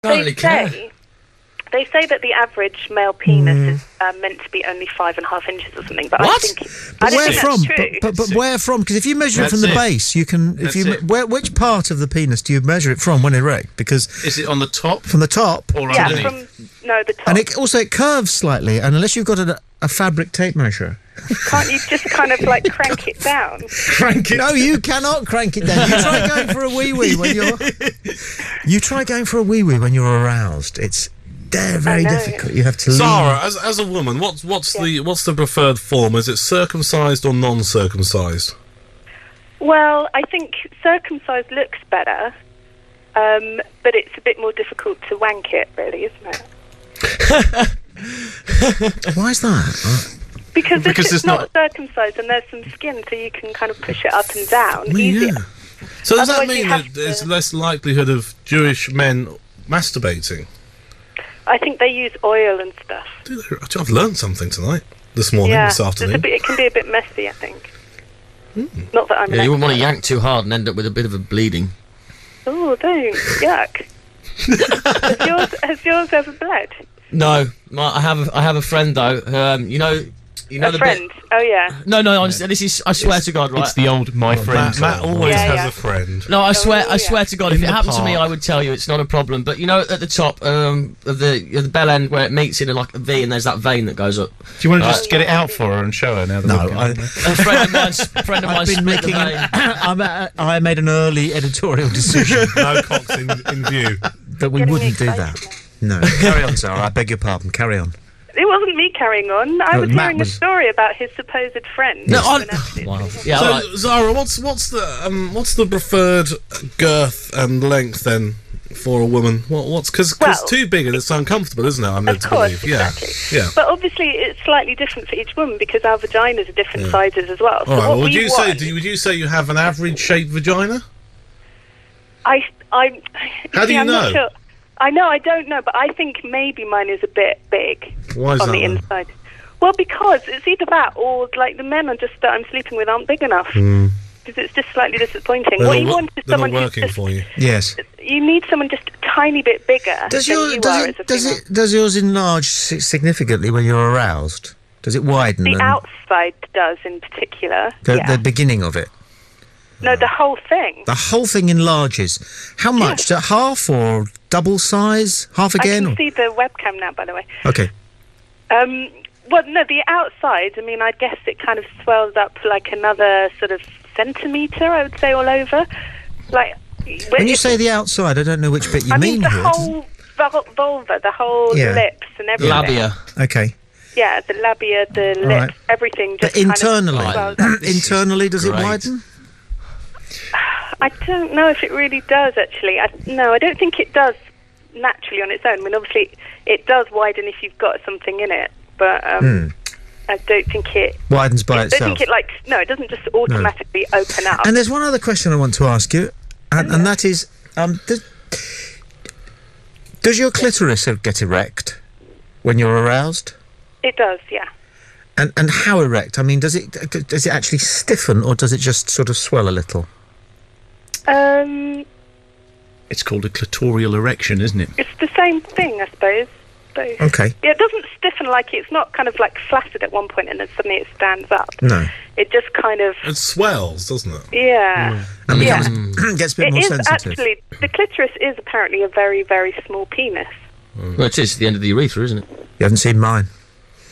They say that the average male penis is meant to be only 5.5 inches or something. But what? I don't think from? that's true. But where from? Because if you measure it from the base, you can. Which part of the penis do you measure it from when erect? Because is it on the top? From the top, or underneath? The top. And it curves slightly, and unless you've got a fabric tape measure. Can't you just kind of like crank it down? Crank it? No, you cannot crank it down. You try going for a wee-wee when you're... You try going for a wee-wee when you're aroused. It's very difficult. You have to Zara, as a woman, what's the preferred form? Is it circumcised or non-circumcised? Well, I think circumcised looks better, but it's a bit more difficult to wank it, really, isn't it? Why is that? Because it's not circumcised and there's some skin, so you can kind of push it up and down easier. Yeah. So does that mean that there's less likelihood of Jewish men masturbating? I think they use oil and stuff. I've learned something this afternoon. It can be a bit messy, I think. Not that I'm you wouldn't want to yank too hard and end up with a bit of a bleeding. Oh, don't. Yuck. Has yours ever bled? No. I have a friend, though, you know a friend? Oh, yeah. No, honestly, this is, I swear to God, right? It's the old my friend. Matt always has a friend. No, I swear to God, if it happened to me, I would tell you it's not a problem. But you know, at the top of the bell end where it meets in like a V, and there's that vein that goes up. Do you want to just get it out for her and show her now? A friend of mine split the vein. I made an early editorial decision. No cocks in view. That we wouldn't do that. No. Carry on, Sarah. I beg your pardon. Carry on. It wasn't me carrying on. I was hearing a story about his supposed friend. No, So, Zara, what's the preferred girth and length then for a woman? Because too big and it's uncomfortable, isn't it? I'm led to believe. Exactly. Yeah. But obviously, it's slightly different for each woman because our vaginas are different sizes as well. So all right. Well, would you say you have an average shaped vagina? How do you know? Not sure. I don't know, but I think maybe mine is a bit big. Why is on the inside. Well, because it's either that or like the men that I'm sleeping with aren't big enough. Because it's just slightly disappointing. What you want is someone working for you. Yes. You need someone just a tiny bit bigger than you are as a female. Does yours enlarge significantly when you're aroused? Does it widen? The outside does in particular. The beginning of it? No, the whole thing. The whole thing enlarges. How much? Yeah. Half or double size? Half again? I can see the webcam now, by the way. Okay. Well, no, the outside, I mean, I guess it kind of swells up like another sort of centimetre, I would say, all over. Like, when you say the outside, I don't know which bit you mean the here. whole vulva, the whole lips and everything. Labia. Okay. Yeah, the labia, the lips, everything. Just internally? Kind of internally, does it widen? I don't know if it really does, actually. No, I don't think it does naturally on its own. I mean, obviously, it does widen if you've got something in it, but I don't think it... Widens by itself? I don't think it doesn't just automatically open up. And there's one other question I want to ask you, and that is, does your clitoris get erect when you're aroused? It does, yeah. And how erect? I mean, does it actually stiffen, or does it just sort of swell a little? It's called a clitoral erection, isn't it? It's the same thing, I suppose. Okay. Yeah, it doesn't stiffen it's not kind of like flaccid at one point and then suddenly it stands up. No. It just kind of... It swells, doesn't it? Yeah. And gets a bit more sensitive. Actually, the clitoris is apparently a very, very small penis. Well, it is the end of the urethra, isn't it? You haven't seen mine.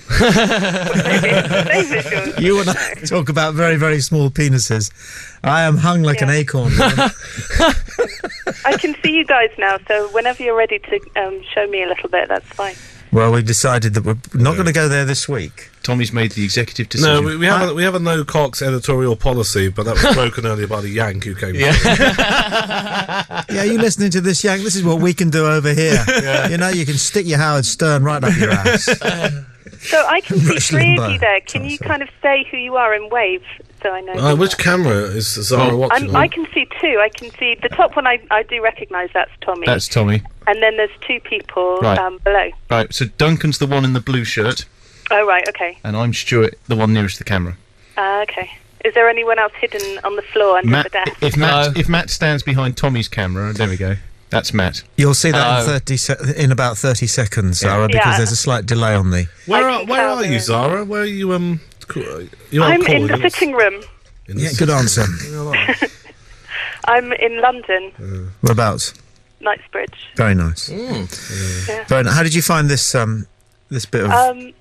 Maybe You and I talk about very, very small penises. I am hung like an acorn. I can see you guys now, so whenever you're ready to show me a little bit, that's fine. Well, we've decided that we're not going to go there this week. Tommy's made the executive decision. No, we have a no cocks editorial policy, but that was broken earlier by the Yank who came. Yeah, you listening to this, Yank? This is what we can do over here. Yeah. You know, you can stick your Howard Stern right up your ass. So I can see three of you there. Can you kind of say who you are and wave so I know? Which camera is Zara watching on? I can see two. I can see the top one. I do recognise that's Tommy. That's Tommy. And then there's two people below. Right, so Duncan's the one in the blue shirt. Oh, right, okay. And I'm Stuart, the one nearest the camera. Okay. Is there anyone else hidden on the floor under the desk? If Matt stands behind Tommy's camera, there we go. That's Matt. You'll see that in about 30 seconds, Zara, because there's a slight delay on the... Where are you, Zara? Where are you, I'm in the sitting room. Good answer. I'm in London. Whereabouts? Knightsbridge. Very nice. Very nice. How did you find this this bit of the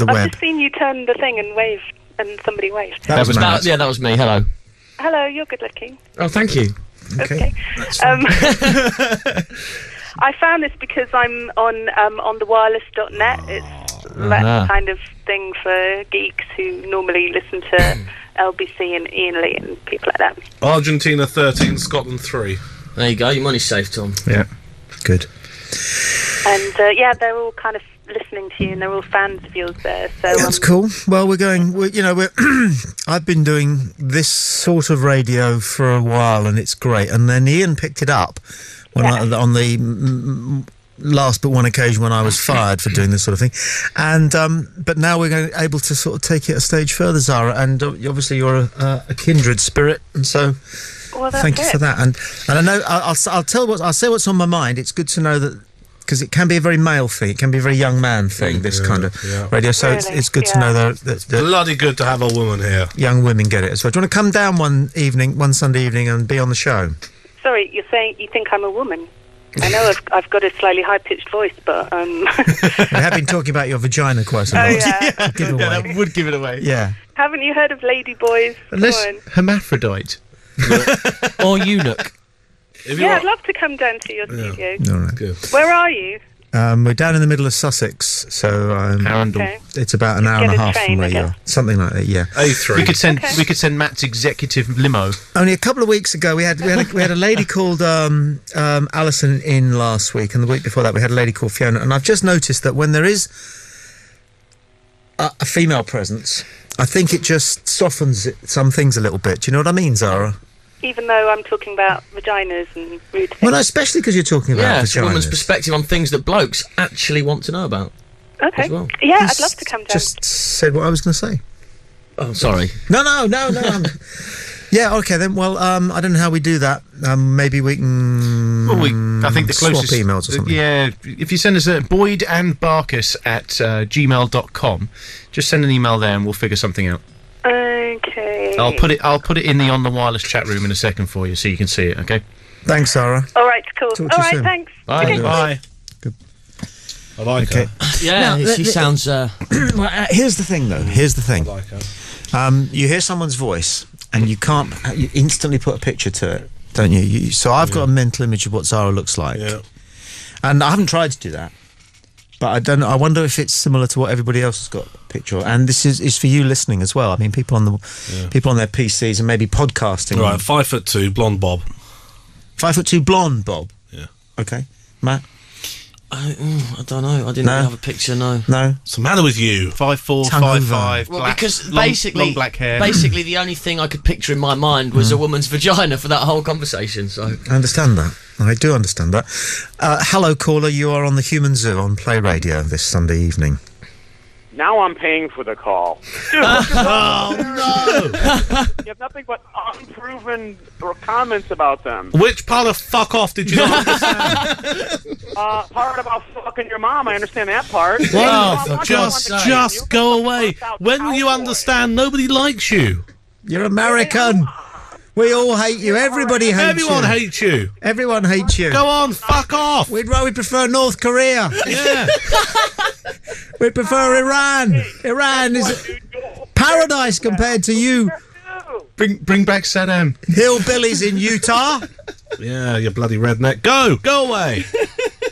web? I've just seen you turn the thing and wave, and somebody waved. That was me. Hello. Hello, you're good looking. Oh, thank you. Okay. I found this because I'm on thewireless.net. It's that kind of thing for geeks who normally listen to LBC and Ian Lee and people like that. Argentina 13, Scotland 3. There you go. Your money's safe, Tom. Yeah. Good. And they're all kind of listening to you, and they're all fans of yours there. So that's cool. Well, we're I've been doing this sort of radio for a while, and it's great. And then Ian picked it up on the last but one occasion when I was fired for doing this sort of thing. And but now we're able to sort of take it a stage further, Zara. And obviously you're a kindred spirit, and so. Well, thank you for that. And I know I'll say what's on my mind. It's good to know that. Because it can be a very male thing, it can be a very young man thing, this kind of radio. So really? it's good to know that bloody good to have a woman here. Young women get it as well. Do you want to come down one Sunday evening, and be on the show? Sorry, you're saying you think I'm a woman? I know I've got a slightly high-pitched voice, but... We have been talking about your vagina quite a lot. Oh, yeah. That would give it away. Yeah. Haven't you heard of lady boys? Unless hermaphrodite. Or eunuch. I'd love to come down to your studio. All right. Good. Where are you? We're down in the middle of Sussex, so it's about an hour and a half from where you are. Something like that, yeah. A3. We could send Matt's executive limo. Only a couple of weeks ago, we had a lady called Alison in last week, and the week before that we had a lady called Fiona. And I've just noticed that when there is a female presence, I think it just softens some things a little bit. Do you know what I mean, Zara? Even though I'm talking about vaginas and rude things. Well, no, especially because you're talking about vaginas. It's a woman's perspective on things that blokes actually want to know about. Okay. As well. Yeah, I'd love to come down. Just said what I was going to say. Oh, sorry. No. Yeah, okay then. Well, I don't know how we do that. Maybe we can. Well, I think the closest swap emails or something. Yeah, if you send us a boydandbarkus@gmail.com, just send an email there and we'll figure something out. Okay. I'll put it in the On the Wireless chat room in a second for you, so you can see it. Okay. Thanks, Sarah. All right, cool. Talk to you soon. Thanks. Bye. Okay. Bye. Good. I like her. Yeah, she sounds. Well, here's the thing, though. Here's the thing. I like her. You hear someone's voice, and you can't. You instantly put a picture to it, don't you? So I've got a mental image of what Zara looks like, and I haven't tried to do that. But I don't know. I wonder if it's similar to what everybody else has got a picture of. And this is for you listening as well. I mean, people on their PCs and maybe podcasting. Right, 5'2", blonde bob. 5'2", blonde bob. Yeah. Okay, Matt. I don't know. I didn't have a picture. No. What's the matter with you? 5'4", Tongue 5'5". Well, black, because long black hair. Basically, the only thing I could picture in my mind was a woman's vagina for that whole conversation. So I understand that. I do understand that. Hello, caller. You are on the Human Zoo on Play Radio this Sunday evening. Now I'm paying for the call. Dude, Oh, no! you have nothing but unproven comments about them. Which part of fuck off did you not understand? Part about fucking your mom, I understand that part. Well, just go away. When will you understand nobody likes you? You're American. We all hate you. Everybody hates Everyone you. hates you. Everyone hates you. Go on, fuck off. We prefer North Korea. Yeah. We prefer Iran. Iran is paradise compared to you. Bring back Saddam. Hillbillies in Utah. Yeah, you bloody redneck. Go away.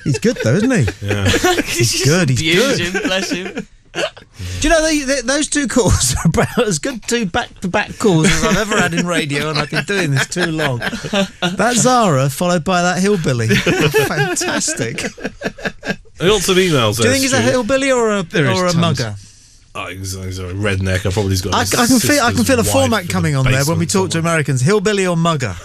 He's good though, isn't he? Yeah. He's good. He's good. him, bless him. Do you know those two calls are about as good two back-to-back calls as I've ever had in radio, and I've been doing this too long. That Zara followed by that hillbilly. Fantastic. I got some emails. Do you think he's a hillbilly or a mugger? Oh, he's a redneck. I've probably got. I can feel a format coming on there when we talk to Americans. Hillbilly or mugger.